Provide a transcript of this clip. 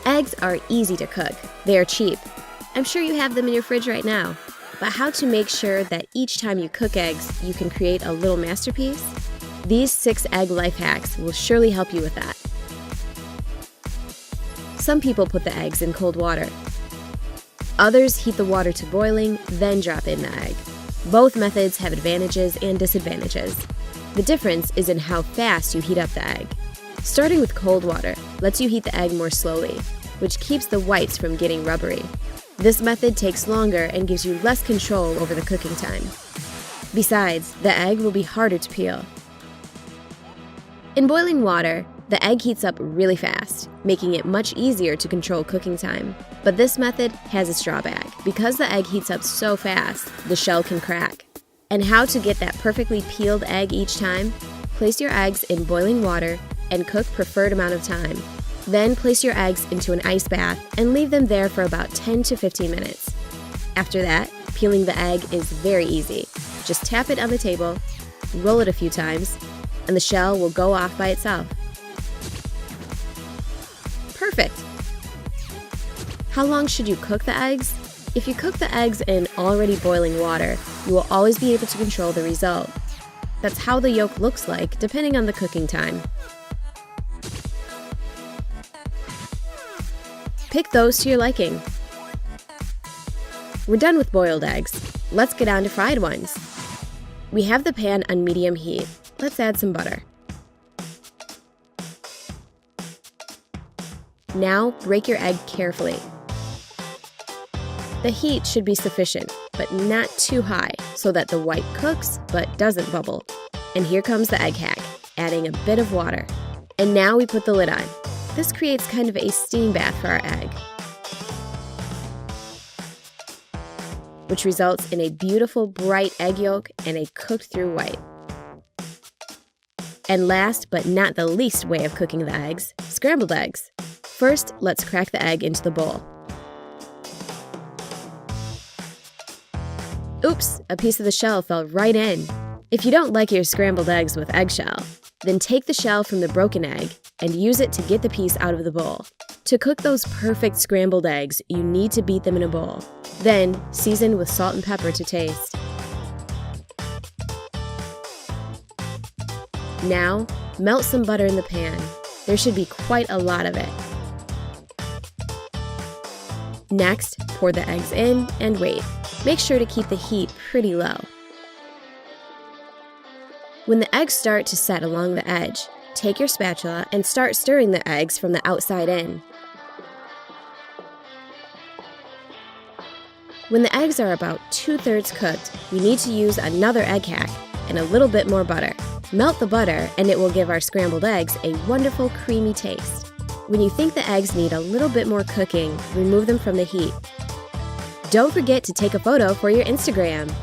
Eggs are easy to cook. They are cheap. I'm sure you have them in your fridge right now. But how to make sure that each time you cook eggs, you can create a little masterpiece? These 6 egg life hacks will surely help you with that. Some people put the eggs in cold water. Others heat the water to boiling, then drop in the egg. Both methods have advantages and disadvantages. The difference is in how fast you heat up the egg. Starting with cold water lets you heat the egg more slowly, which keeps the whites from getting rubbery. This method takes longer and gives you less control over the cooking time. Besides, the egg will be harder to peel. In boiling water, the egg heats up really fast, making it much easier to control cooking time. But this method has its drawback. Because the egg heats up so fast, the shell can crack. And how to get that perfectly peeled egg each time? Place your eggs in boiling water and cook preferred amount of time. Then place your eggs into an ice bath and leave them there for about 10 to 15 minutes. After that, peeling the egg is very easy. Just tap it on the table, roll it a few times, and the shell will go off by itself. Perfect! How long should you cook the eggs? If you cook the eggs in already boiling water, you will always be able to control the result. That's how the yolk looks like, depending on the cooking time. Pick those to your liking. We're done with boiled eggs. Let's get on to fried ones. We have the pan on medium heat. Let's add some butter. Now, break your egg carefully. The heat should be sufficient, but not too high, so that the white cooks but doesn't bubble. And here comes the egg hack, adding a bit of water. And now we put the lid on. This creates kind of a steam bath for our egg, which results in a beautiful bright egg yolk and a cooked through white. And last but not the least way of cooking the eggs, scrambled eggs. First, let's crack the egg into the bowl. Oops, a piece of the shell fell right in. If you don't like your scrambled eggs with eggshell, then take the shell from the broken egg and use it to get the piece out of the bowl. To cook those perfect scrambled eggs, you need to beat them in a bowl. Then, season with salt and pepper to taste. Now, melt some butter in the pan. There should be quite a lot of it. Next, pour the eggs in and wait. Make sure to keep the heat pretty low. When the eggs start to set along the edge, take your spatula and start stirring the eggs from the outside in. When the eggs are about 2/3 cooked, you need to use another egg hack and a little bit more butter. Melt the butter and it will give our scrambled eggs a wonderful creamy taste. When you think the eggs need a little bit more cooking, remove them from the heat. Don't forget to take a photo for your Instagram.